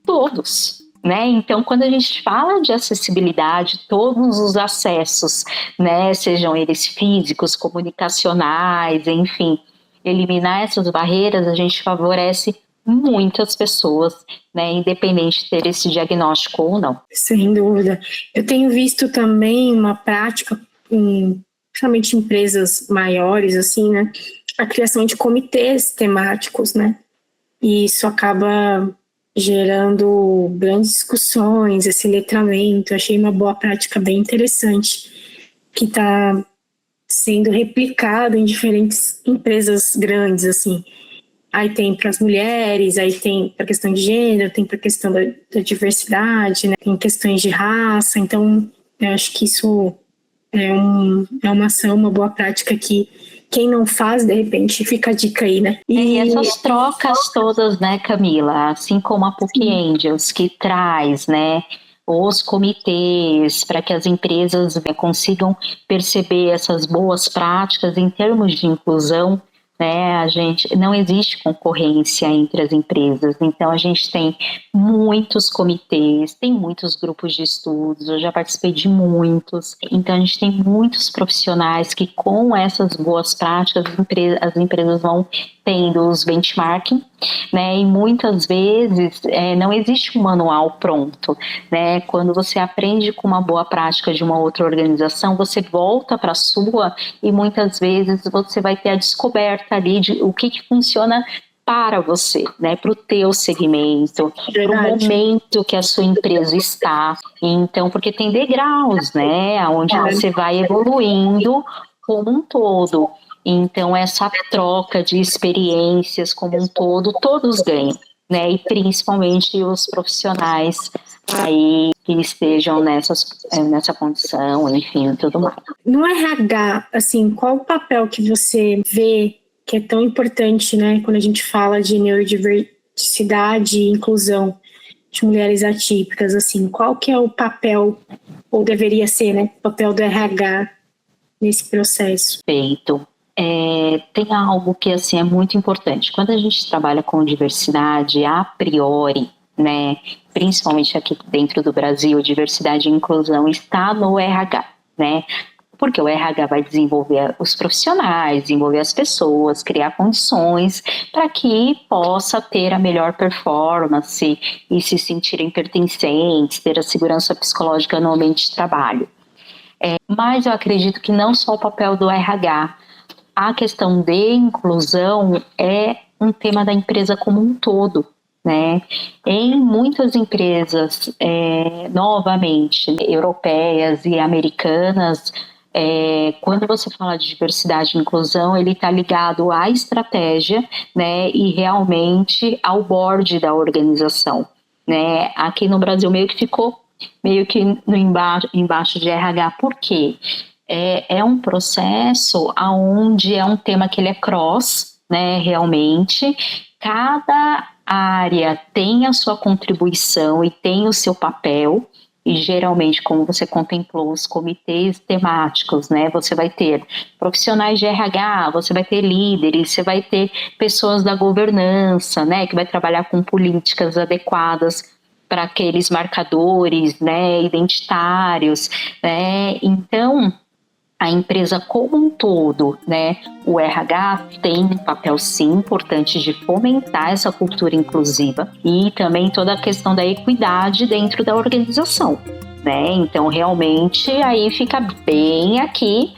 todos, né? Então, quando a gente fala de acessibilidade, todos os acessos, né, sejam eles físicos, comunicacionais, enfim, eliminar essas barreiras, a gente favorece muitas pessoas, né, independente de ter esse diagnóstico ou não. Sem dúvida. Eu tenho visto também uma prática, principalmente em empresas maiores, assim, né, a criação de comitês temáticos, né, e isso acaba gerando grandes discussões, esse letramento. Achei uma boa prática bem interessante, que está sendo replicada em diferentes empresas grandes, assim. Aí tem para as mulheres, aí tem para a questão de gênero, tem para a questão da diversidade, né? Tem questões de raça. Então, eu acho que isso é uma ação, uma boa prática que quem não faz, de repente, fica a dica aí, né? E essas trocas todas, né, Camila? Assim como a PUC Angels, que traz, né, os comitês para que as empresas consigam perceber essas boas práticas em termos de inclusão, né? A gente não existe concorrência entre as empresas, então a gente tem muitos comitês, tem muitos grupos de estudos, eu já participei de muitos, então a gente tem muitos profissionais que com essas boas práticas as empresas vão tendo os benchmarking, né? E muitas vezes não existe um manual pronto, né? Quando você aprende com uma boa prática de uma outra organização, você volta para a sua e muitas vezes você vai ter a descoberta ali de o que funciona para você, né? Para o teu segmento, para o momento que a sua empresa está. Então, porque tem degraus, né? Onde você vai evoluindo como um todo. Então, essa troca de experiências como um todo, todos ganham, né? E principalmente os profissionais aí que estejam nessa condição, enfim, tudo mais. No RH, assim, qual o papel que você vê que é tão importante, né? Quando a gente fala de neurodiversidade e inclusão de mulheres atípicas, assim, qual que é o papel, ou deveria ser, né? O papel do RH nesse processo? Perfeito. Tem algo que assim é muito importante. Quando a gente trabalha com diversidade, a priori, né, principalmente aqui dentro do Brasil, diversidade e inclusão está no RH, né? Porque o RH vai desenvolver os profissionais, desenvolver as pessoas, criar condições para que possa ter a melhor performance e se sentirem pertencentes, ter a segurança psicológica no ambiente de trabalho. Mas eu acredito que não só o papel do RH, a questão de inclusão é um tema da empresa como um todo, né? Em muitas empresas, novamente, europeias e americanas, quando você fala de diversidade e inclusão, ele está ligado à estratégia, né? E realmente ao board da organização, né? Aqui no Brasil meio que ficou embaixo de RH, por quê? É um processo onde é um tema que ele é cross, né, realmente. Cada área tem a sua contribuição e tem o seu papel, e geralmente, como você contemplou, os comitês temáticos, né, você vai ter profissionais de RH, você vai ter líderes, você vai ter pessoas da governança, né, que vai trabalhar com políticas adequadas para aqueles marcadores, né, identitários, né. Então a empresa como um todo, né, o RH tem um papel sim importante de fomentar essa cultura inclusiva e também toda a questão da equidade dentro da organização, né? Então realmente aí fica bem aqui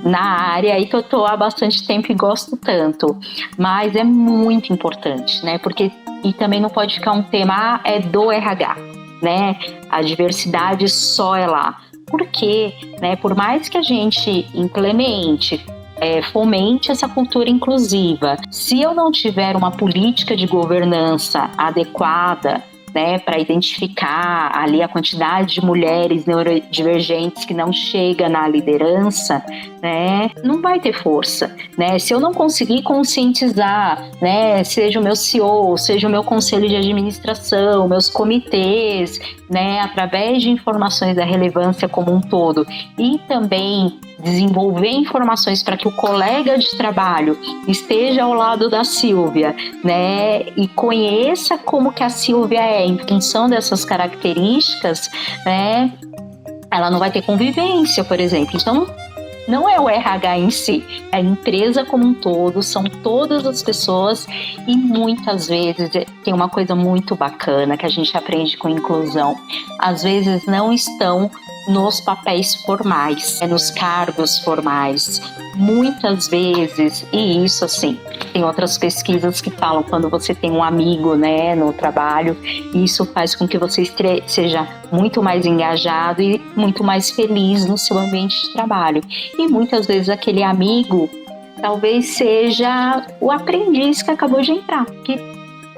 na área aí que eu estou há bastante tempo e gosto tanto, mas é muito importante, né? Porque e também não pode ficar um tema do RH, né? A diversidade só é lá. Porque, né, por mais que a gente implemente, fomente essa cultura inclusiva, se eu não tiver uma política de governança adequada, né, para identificar ali a quantidade de mulheres neurodivergentes que não chega na liderança, né, não vai ter força, né? Se eu não conseguir conscientizar, né, seja o meu CEO, seja o meu conselho de administração, meus comitês, né, através de informações da relevância como um todo e também desenvolver informações para que o colega de trabalho esteja ao lado da Silvia, né, e conheça como que a Silvia é em função dessas características, né, ela não vai ter convivência, por exemplo. Então, não é o RH em si, é a empresa como um todo, são todas as pessoas e muitas vezes tem uma coisa muito bacana que a gente aprende com inclusão. Às vezes não estão nos papéis formais, nos cargos formais. Muitas vezes, e isso assim, tem outras pesquisas que falam quando você tem um amigo, né, no trabalho, isso faz com que você seja muito mais engajado e muito mais feliz no seu ambiente de trabalho. E muitas vezes aquele amigo talvez seja o aprendiz que acabou de entrar, que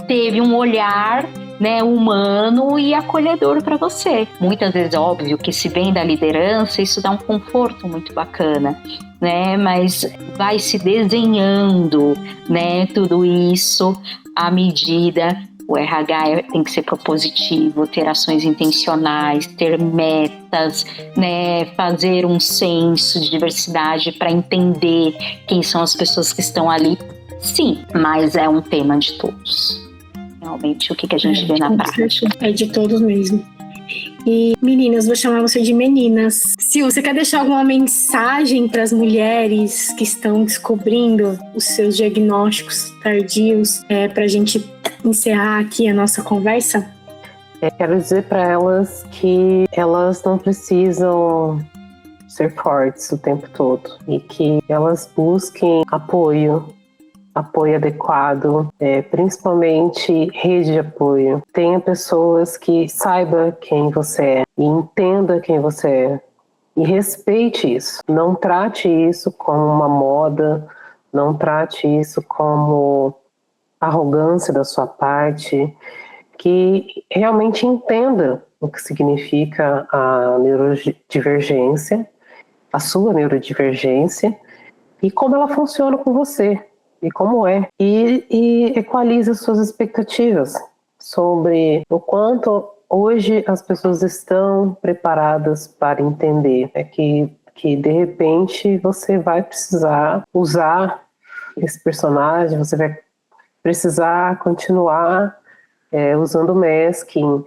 teve um olhar né, humano e acolhedor para você. Muitas vezes, óbvio, que se vem da liderança, isso dá um conforto muito bacana, né? Mas vai se desenhando, né, tudo isso à medida. O RH tem que ser propositivo, ter ações intencionais, ter metas, né, fazer um senso de diversidade para entender quem são as pessoas que estão ali. Sim, mas é um tema de todos. Realmente, o que a gente vê na prática. É de todos mesmo. E meninas, vou chamar você de meninas. Sil, você quer deixar alguma mensagem para as mulheres que estão descobrindo os seus diagnósticos tardios, para a gente encerrar aqui a nossa conversa? Quero dizer para elas que elas não precisam ser fortes o tempo todo e que elas busquem apoio adequado, principalmente rede de apoio. Tenha pessoas que saibam quem você é e entenda quem você é e respeite isso. Não trate isso como uma moda, não trate isso como arrogância da sua parte, que realmente entenda o que significa a neurodivergência, a sua neurodivergência e como ela funciona com você. E como é, e equaliza suas expectativas sobre o quanto hoje as pessoas estão preparadas para entender que de repente você vai precisar usar esse personagem, você vai precisar continuar usando masking,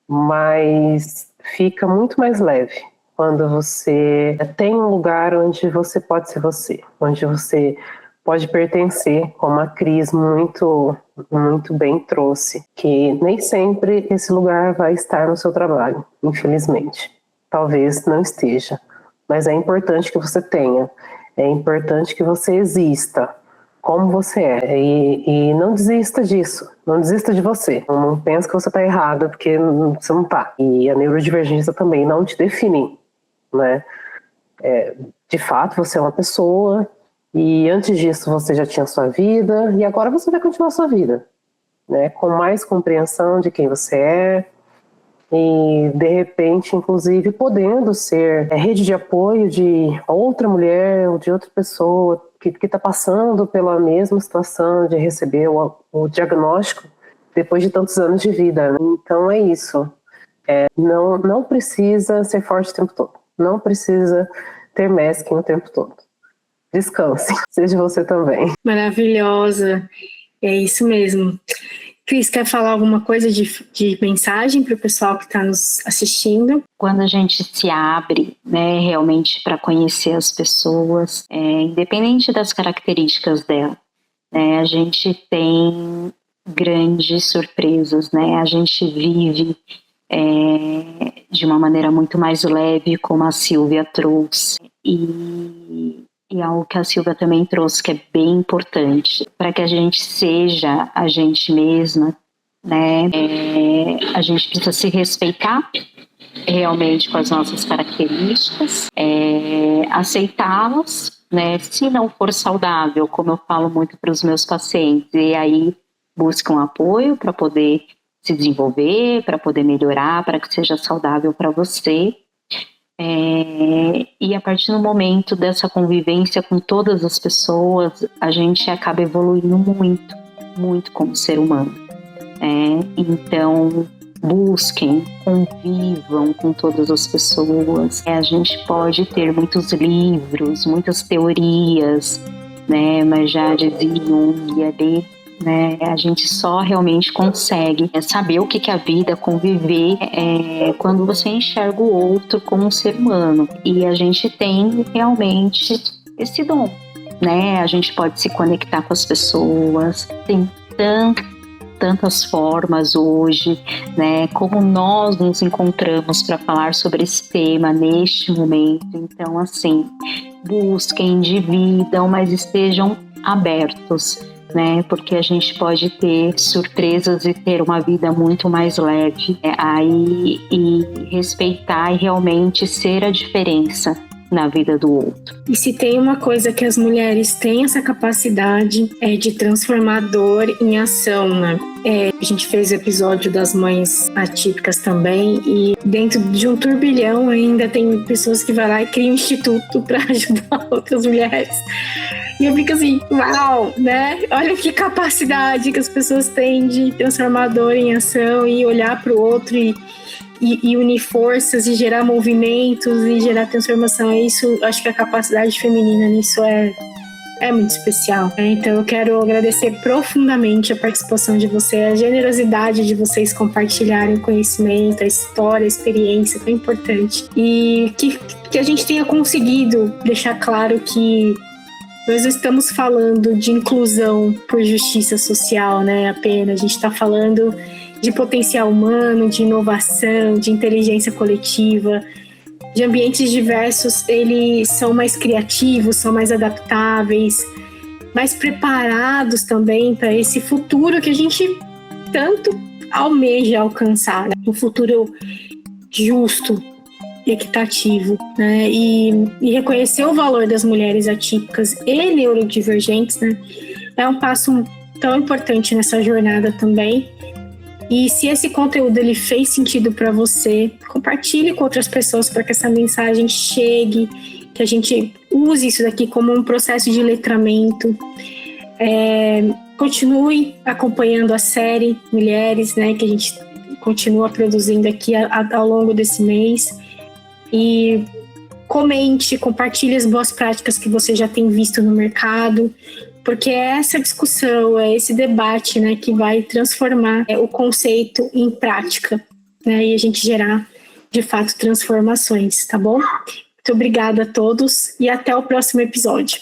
mas fica muito mais leve quando você tem um lugar onde você pode ser você, onde você pode pertencer, como a Cris muito, muito bem trouxe, que nem sempre esse lugar vai estar no seu trabalho, infelizmente. Talvez não esteja, mas é importante que você tenha, é importante que você exista como você é, e não desista disso, não desista de você, não pense que você está errada, porque você não está. E a neurodivergência também não te define, né? De fato, você é uma pessoa. E antes disso você já tinha sua vida e agora você vai continuar sua vida, né? Com mais compreensão de quem você é e de repente, inclusive, podendo ser rede de apoio de outra mulher ou de outra pessoa que está passando pela mesma situação de receber o diagnóstico depois de tantos anos de vida. Então é isso. Não precisa ser forte o tempo todo. Não precisa ter masking o tempo todo. Descanse, seja você também. Maravilhosa, é isso mesmo. Cris, quer falar alguma coisa de mensagem para o pessoal que está nos assistindo? Quando a gente se abre, né, realmente para conhecer as pessoas, independente das características dela, né, a gente tem grandes surpresas, né? A gente vive de uma maneira muito mais leve, como a Silvia trouxe, e algo que a Silvia também trouxe, que é bem importante, para que a gente seja a gente mesma, né? A gente precisa se respeitar realmente com as nossas características, aceitá-las, né? Se não for saudável, como eu falo muito para os meus pacientes, e aí buscam apoio para poder se desenvolver, para poder melhorar, para que seja saudável para você. E a partir do momento dessa convivência com todas as pessoas, a gente acaba evoluindo muito, muito como ser humano. Então, busquem, convivam com todas as pessoas. A gente pode ter muitos livros, muitas teorias, né? Mas já dizia Jung ali, né? A gente só realmente consegue saber o que é a vida, conviver quando você enxerga o outro como um ser humano. E a gente tem realmente esse dom, né? A gente pode se conectar com as pessoas, tem tantas formas hoje, né? Como nós nos encontramos para falar sobre esse tema neste momento. Então, assim, busquem, dividam, mas estejam abertos, né? Porque a gente pode ter surpresas e ter uma vida muito mais leve, e respeitar e realmente ser a diferença, na vida do outro. E se tem uma coisa que as mulheres têm essa capacidade é de transformar dor em ação, né? A gente fez o episódio das mães atípicas também, e dentro de um turbilhão ainda tem pessoas que vão lá e criam um instituto para ajudar outras mulheres. E eu fico assim, uau, né? Olha que capacidade que as pessoas têm de transformar a dor em ação e olhar para o outro e unir forças e gerar movimentos e gerar transformação. Isso, acho que a capacidade feminina nisso é muito especial. Então eu quero agradecer profundamente a participação de vocês, a generosidade de vocês compartilharem o conhecimento, a história, a experiência, tão importante. E que a gente tenha conseguido deixar claro que nós estamos falando de inclusão por justiça social, né? Apenas a gente está falando de potencial humano, de inovação, de inteligência coletiva, de ambientes diversos. Eles são mais criativos, são mais adaptáveis, mais preparados também para esse futuro que a gente tanto almeja alcançar, né? Um futuro justo, equitativo, né? E reconhecer o valor das mulheres atípicas e neurodivergentes, né? É um passo tão importante nessa jornada também. E se esse conteúdo ele fez sentido para você, compartilhe com outras pessoas para que essa mensagem chegue, que a gente use isso daqui como um processo de letramento. Continue acompanhando a série Mulheres, né? Que a gente continua produzindo aqui ao longo desse mês. E comente, compartilhe as boas práticas que você já tem visto no mercado, porque é essa discussão, é esse debate, né, que vai transformar o conceito em prática, né, e a gente gerar, de fato, transformações, tá bom? Muito obrigada a todos e até o próximo episódio.